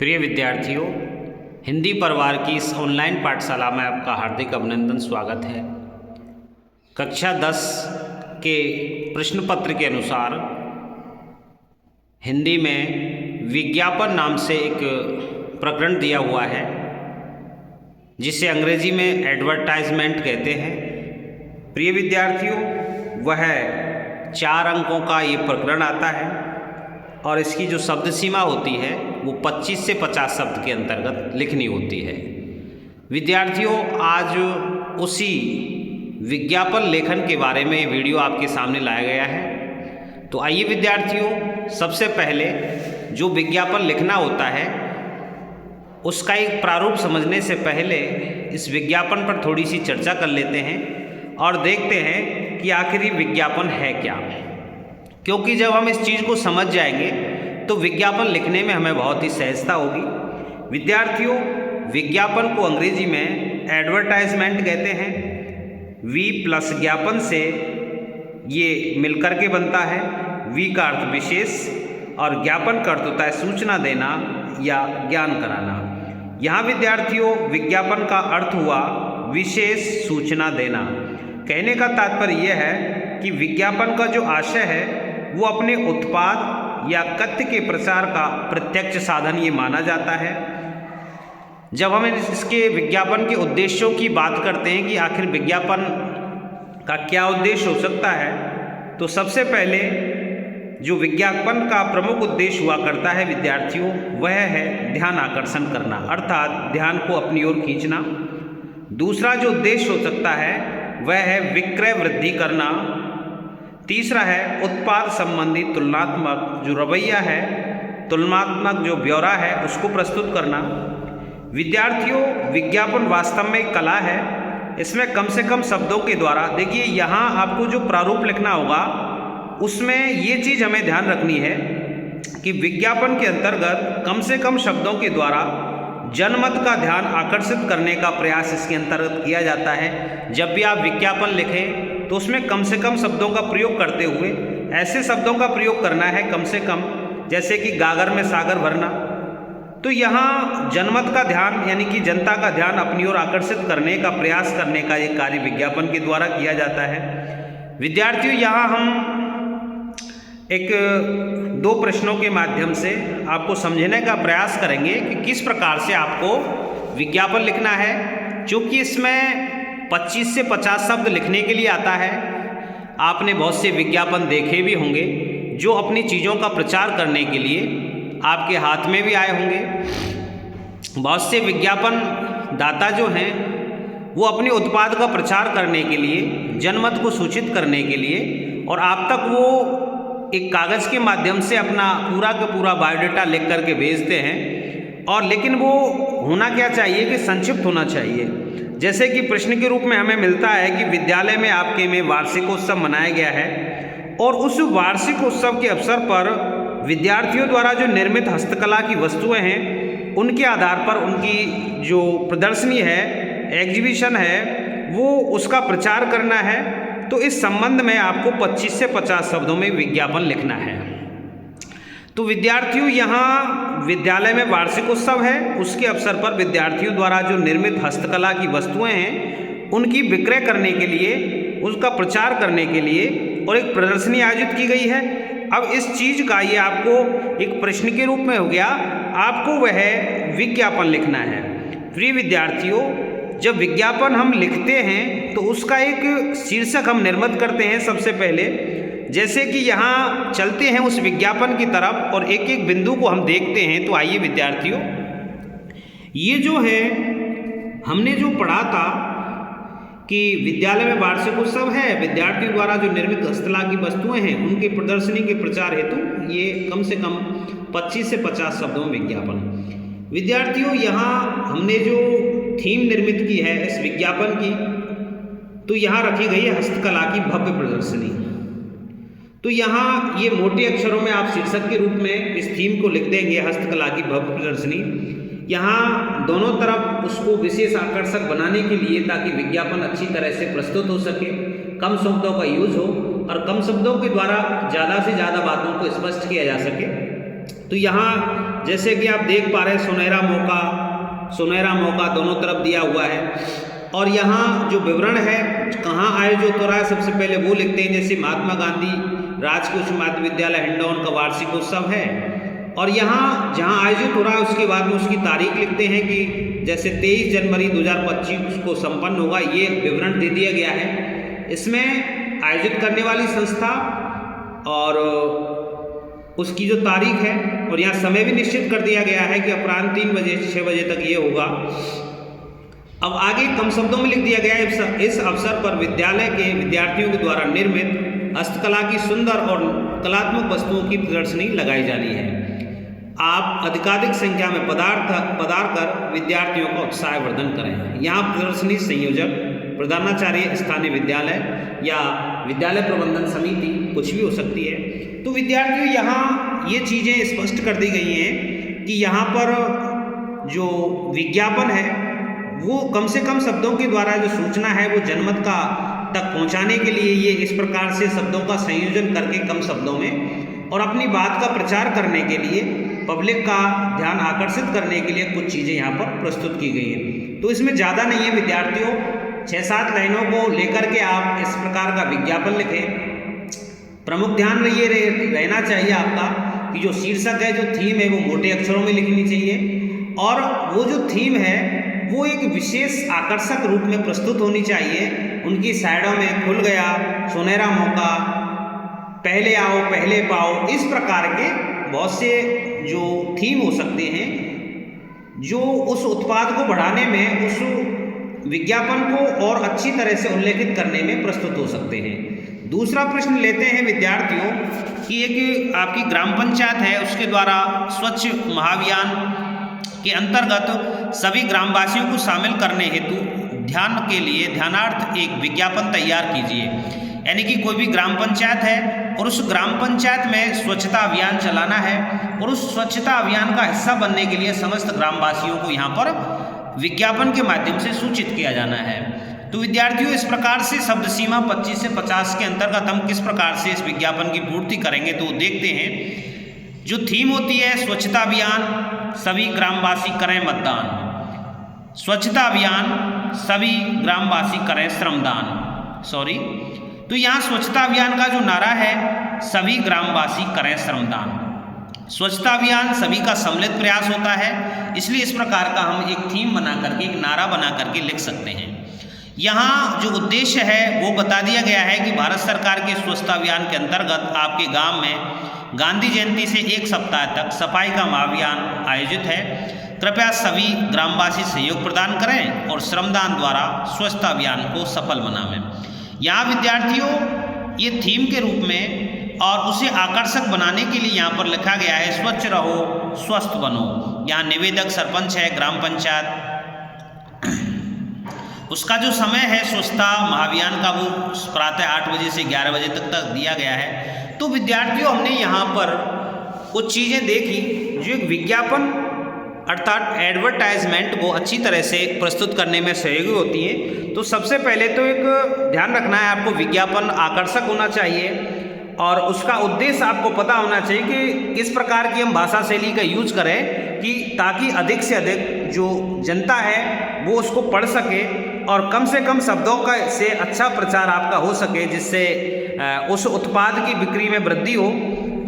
प्रिय विद्यार्थियों, हिंदी परिवार की इस ऑनलाइन पाठशाला में आपका हार्दिक अभिनंदन स्वागत है। कक्षा 10 के प्रश्न पत्र के अनुसार हिंदी में विज्ञापन नाम से एक प्रकरण दिया हुआ है, जिसे अंग्रेजी में एडवर्टाइजमेंट कहते हैं। प्रिय विद्यार्थियों, वह 4 अंकों का ये प्रकरण आता है और इसकी जो शब्द सीमा होती है वो 25 से 50 शब्द के अंतर्गत लिखनी होती है। विद्यार्थियों, आज उसी विज्ञापन लेखन के बारे में वीडियो आपके सामने लाया गया है। तो आइए विद्यार्थियों, सबसे पहले जो विज्ञापन लिखना होता है उसका एक प्रारूप समझने से पहले इस विज्ञापन पर थोड़ी सी चर्चा कर लेते हैं और देखते हैं कि आखिर ये विज्ञापन है क्या। क्योंकि जब हम इस चीज़ को समझ जाएंगे तो विज्ञापन लिखने में हमें बहुत ही सहजता होगी। विद्यार्थियों, विज्ञापन को अंग्रेजी में एडवर्टाइजमेंट कहते हैं। वी प्लस ज्ञापन से ये मिलकर के बनता है। वी का अर्थ विशेष और ज्ञापन का अर्थ होता है सूचना देना या ज्ञान कराना। यहाँ विद्यार्थियों, विज्ञापन का अर्थ हुआ विशेष सूचना देना। कहने का तात्पर्य यह है कि विज्ञापन का जो आशय है वो अपने उत्पाद या कथ्य के प्रचार का प्रत्यक्ष साधन ये माना जाता है। जब हम इसके विज्ञापन के उद्देश्यों की बात करते हैं कि आखिर विज्ञापन का क्या उद्देश्य हो सकता है, तो सबसे पहले जो विज्ञापन का प्रमुख उद्देश्य हुआ करता है विद्यार्थियों, वह है ध्यान आकर्षण करना, अर्थात ध्यान को अपनी ओर खींचना। दूसरा जो उद्देश्य हो सकता है वह है विक्रय वृद्धि करना। तीसरा है उत्पाद संबंधी तुलनात्मक जो रवैया है, तुलनात्मक जो ब्यौरा है उसको प्रस्तुत करना। विद्यार्थियों, विज्ञापन वास्तव में एक कला है। इसमें कम से कम शब्दों के द्वारा, देखिए यहाँ आपको जो प्रारूप लिखना होगा उसमें ये चीज़ हमें ध्यान रखनी है कि विज्ञापन के अंतर्गत कम से कम शब्दों के द्वारा जनमत का ध्यान आकर्षित करने का प्रयास इसके अंतर्गत किया जाता है। जब भी आप विज्ञापन लिखें तो उसमें कम से कम शब्दों का प्रयोग करते हुए ऐसे शब्दों का प्रयोग करना है कम से कम, जैसे कि गागर में सागर भरना। तो यहाँ जनमत का ध्यान यानी कि जनता का ध्यान अपनी ओर आकर्षित करने का प्रयास करने का एक कार्य विज्ञापन के द्वारा किया जाता है। विद्यार्थियों, यहाँ हम एक 2 प्रश्नों के माध्यम से आपको समझने का प्रयास करेंगे कि किस प्रकार से आपको विज्ञापन लिखना है। चूँकि इसमें 25 से 50 शब्द लिखने के लिए आता है। आपने बहुत से विज्ञापन देखे भी होंगे जो अपनी चीज़ों का प्रचार करने के लिए आपके हाथ में भी आए होंगे। बहुत से विज्ञापन दाता जो हैं वो अपने उत्पाद का प्रचार करने के लिए, जनमत को सूचित करने के लिए और आप तक वो एक कागज़ के माध्यम से अपना पूरा का पूरा बायोडाटा लिख करके भेजते हैं। और लेकिन वो होना क्या चाहिए कि संक्षिप्त होना चाहिए। जैसे कि प्रश्न के रूप में हमें मिलता है कि विद्यालय में आपके में वार्षिकोत्सव मनाया गया है और उस वार्षिकोत्सव के अवसर पर विद्यार्थियों द्वारा जो निर्मित हस्तकला की वस्तुएं हैं उनके आधार पर उनकी जो प्रदर्शनी है, एग्जीबिशन है, वो उसका प्रचार करना है। तो इस संबंध में आपको 25 से 50 शब्दों में विज्ञापन लिखना है। तो विद्यार्थियों, यहाँ विद्यालय में वार्षिकोत्सव है, उसके अवसर पर विद्यार्थियों द्वारा जो निर्मित हस्तकला की वस्तुएं हैं उनकी विक्रय करने के लिए, उसका प्रचार करने के लिए और एक प्रदर्शनी आयोजित की गई है। अब इस चीज़ का ये आपको एक प्रश्न के रूप में हो गया, आपको वह विज्ञापन लिखना है। प्रिय विद्यार्थियों, जब विज्ञापन हम लिखते हैं तो उसका एक शीर्षक हम निर्मित करते हैं सबसे पहले। जैसे कि यहाँ चलते हैं उस विज्ञापन की तरफ और एक एक बिंदु को हम देखते हैं। तो आइए विद्यार्थियों, ये जो है हमने जो पढ़ा था कि विद्यालय में वार्षिकोत्सव है, विद्यार्थियों द्वारा जो निर्मित हस्तकला की वस्तुएं हैं उनकी प्रदर्शनी के प्रचार हेतु ये कम से कम 25 से 50 शब्दों में विज्ञापन। विद्यार्थियों, यहाँ हमने जो थीम निर्मित की है इस विज्ञापन की, तो यहाँ रखी गई है हस्तकला की भव्य प्रदर्शनी। तो यहाँ ये मोटे अक्षरों में आप शीर्षक के रूप में इस थीम को लिख देंगे, हस्तकला की भव्य प्रदर्शनी। यहाँ दोनों तरफ उसको विशेष आकर्षक बनाने के लिए, ताकि विज्ञापन अच्छी तरह से प्रस्तुत हो सके, कम शब्दों का यूज हो और कम शब्दों के द्वारा ज़्यादा से ज़्यादा बातों को स्पष्ट किया जा सके। तो यहाँ जैसे कि आप देख पा रहे हैं सुनहरा मौका दोनों तरफ दिया हुआ है। और यहाँ जो विवरण है कहाँ आयोजित हो रहा है सबसे पहले वो लिखते हैं, जैसे महात्मा गांधी राजकीय उच्च माध्यमिक विद्यालय हिंडौन का वार्षिक उत्सव है। और यहाँ जहाँ आयोजित हो रहा है उसके बाद में उसकी तारीख लिखते हैं कि जैसे 23 जनवरी 2025 को संपन्न होगा, ये विवरण दे दिया गया है। इसमें आयोजित करने वाली संस्था और उसकी जो तारीख है और यहाँ समय भी निश्चित कर दिया गया है कि अपराह्न 3 बजे 6 बजे तक ये होगा। अब आगे कम शब्दों में लिख दिया गया है, इस अवसर पर विद्यालय के विद्यार्थियों के द्वारा निर्मित हस्तकला की सुंदर और कलात्मक वस्तुओं की प्रदर्शनी लगाई जानी है। आप अधिकाधिक संख्या में पधार कर विद्यार्थियों का उत्साहवर्धन करें। यहाँ प्रदर्शनी संयोजक, प्रधानाचार्य स्थानीय विद्यालय या विद्यालय प्रबंधन समिति कुछ भी हो सकती है। तो विद्यार्थियों यहाँ ये चीज़ें स्पष्ट कर दी गई हैं कि यहाँ पर जो विज्ञापन है वो कम से कम शब्दों के द्वारा जो सूचना है वो जनमत का तक पहुँचाने के लिए ये इस प्रकार से शब्दों का संयोजन करके कम शब्दों में और अपनी बात का प्रचार करने के लिए, पब्लिक का ध्यान आकर्षित करने के लिए कुछ चीज़ें यहाँ पर प्रस्तुत की गई हैं। तो इसमें ज़्यादा नहीं है विद्यार्थियों, 6-7 लाइनों को लेकर के आप इस प्रकार का विज्ञापन लिखें। प्रमुख ध्यान ये रहना चाहिए आपका कि जो शीर्षक है, जो थीम है, वो मोटे अक्षरों में लिखनी चाहिए और वो जो थीम है वो एक विशेष आकर्षक रूप में प्रस्तुत होनी चाहिए। उनकी साइडों में खुल गया, सुनहरा मौका, पहले आओ पहले पाओ, इस प्रकार के बहुत से जो थीम हो सकते हैं जो उस उत्पाद को बढ़ाने में, उस विज्ञापन को और अच्छी तरह से उल्लेखित करने में प्रस्तुत हो सकते हैं। दूसरा प्रश्न लेते हैं विद्यार्थियों कि एक आपकी ग्राम पंचायत है, उसके द्वारा स्वच्छ महाअभियान के अंतर्गत सभी ग्रामवासियों को शामिल करने हेतु ध्यानार्थ एक विज्ञापन तैयार कीजिए। यानी कि कोई भी ग्राम पंचायत है और उस ग्राम पंचायत में स्वच्छता अभियान चलाना है और उस स्वच्छता अभियान का हिस्सा बनने के लिए समस्त ग्रामवासियों को यहाँ पर विज्ञापन के माध्यम से सूचित किया जाना है। तो विद्यार्थियों इस प्रकार से शब्द सीमा 25 से 50 के अंतर्गत हम किस प्रकार से इस विज्ञापन की पूर्ति करेंगे तो देखते हैं। जो थीम होती है स्वच्छता अभियान, सभी ग्रामवासी करें मतदान। स्वच्छता अभियान, सभी ग्रामवासी करें श्रमदान। तो यहाँ स्वच्छता अभियान का जो नारा है, सभी ग्रामवासी करें श्रमदान। स्वच्छता अभियान सभी का सम्मिलित प्रयास होता है, इसलिए इस प्रकार का हम एक थीम बना करके, एक नारा बना करके लिख सकते हैं। यहाँ जो उद्देश्य है वो बता दिया गया है कि भारत सरकार के स्वच्छता अभियान के अंतर्गत आपके गांव में गांधी जयंती से 1 सप्ताह तक सफाई का महाअभियान आयोजित है। कृपया सभी ग्रामवासी सहयोग प्रदान करें और श्रमदान द्वारा स्वच्छता अभियान को सफल बनाएं। यहाँ विद्यार्थियों ये थीम के रूप में और उसे आकर्षक बनाने के लिए यहाँ पर लिखा गया है स्वच्छ रहो स्वस्थ बनो। यहाँ निवेदक सरपंच है ग्राम पंचायत, उसका जो समय है स्वच्छता महाअभियान का वो प्रातः 8 बजे से 11 बजे तक दिया गया है। तो विद्यार्थियों हमने यहाँ पर कुछ चीज़ें देखी जो एक विज्ञापन अर्थात एडवर्टाइजमेंट को अच्छी तरह से प्रस्तुत करने में सहयोगी होती हैं। तो सबसे पहले तो एक ध्यान रखना है आपको, विज्ञापन आकर्षक होना चाहिए और उसका उद्देश्य आपको पता होना चाहिए कि किस प्रकार की हम भाषा शैली का यूज करें कि ताकि अधिक से अधिक जो जनता है वो उसको पढ़ सके और कम से कम शब्दों का से अच्छा प्रचार आपका हो सके, जिससे उस उत्पाद की बिक्री में वृद्धि हो।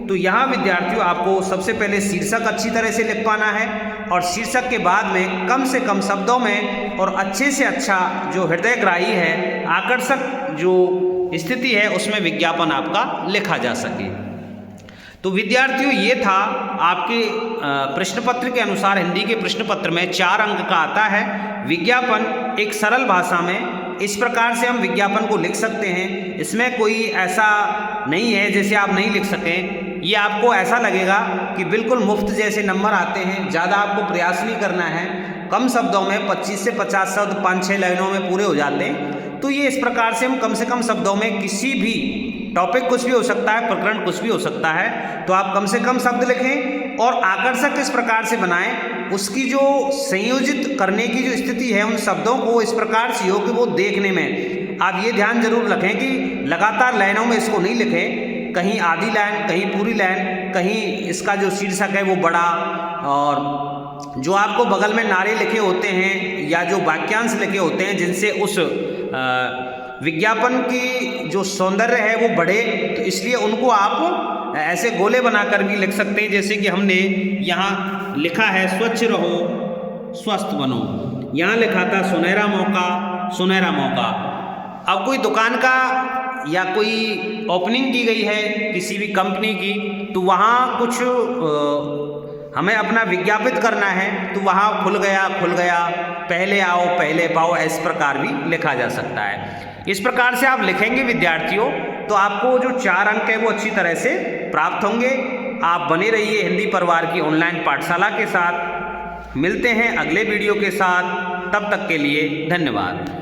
तो यहाँ विद्यार्थियों आपको सबसे पहले शीर्षक अच्छी तरह से लिख पाना है और शीर्षक के बाद में कम से कम शब्दों में और अच्छे से अच्छा जो हृदयग्राही है, आकर्षक जो स्थिति है उसमें विज्ञापन आपका लिखा जा सके। तो विद्यार्थियों ये था आपके प्रश्न पत्र के अनुसार, हिंदी के प्रश्न पत्र में 4 अंक का आता है विज्ञापन। एक सरल भाषा में इस प्रकार से हम विज्ञापन को लिख सकते हैं। इसमें कोई ऐसा नहीं है जैसे आप नहीं लिख सकें, ये आपको ऐसा लगेगा कि बिल्कुल मुफ्त जैसे नंबर आते हैं। ज़्यादा आपको प्रयास नहीं करना है, कम शब्दों में 25 से 50 शब्द 5-6 लाइनों में पूरे हो जाते हैं। तो ये इस प्रकार से हम कम से कम शब्दों में किसी भी टॉपिक कुछ भी हो सकता है, प्रकरण कुछ भी हो सकता है, तो आप कम से कम शब्द लिखें और आकर्षक किस प्रकार से बनाएं, उसकी जो संयोजित करने की जो स्थिति है उन शब्दों को इस प्रकार से हो कि वो देखने में आप ये ध्यान जरूर रखें कि लगातार लाइनों में इसको नहीं लिखें, कहीं आधी लाइन, कहीं पूरी लाइन, कहीं इसका जो शीर्षक है वो बड़ा और जो आपको बगल में नारे लिखे होते हैं या जो वाक्यांश लिखे होते हैं जिनसे उस विज्ञापन की जो सौंदर्य है वो बढ़े, तो इसलिए उनको आप ऐसे गोले बनाकर भी लिख सकते हैं। जैसे कि हमने यहाँ लिखा है स्वच्छ रहो स्वस्थ बनो, यहाँ लिखा था सुनहरा मौका सुनहरा मौका। अब कोई दुकान का या कोई ओपनिंग की गई है किसी भी कंपनी की, तो वहाँ कुछ हमें अपना विज्ञापित करना है, तो वहाँ खुल गया पहले आओ पहले पाओ, इस प्रकार भी लिखा जा सकता है। इस प्रकार से आप लिखेंगे विद्यार्थियों तो आपको जो 4 अंक है वो अच्छी तरह से प्राप्त होंगे। आप बने रहिए हिंदी परिवार की ऑनलाइन पाठशाला के साथ। मिलते हैं अगले वीडियो के साथ, तब तक के लिए धन्यवाद।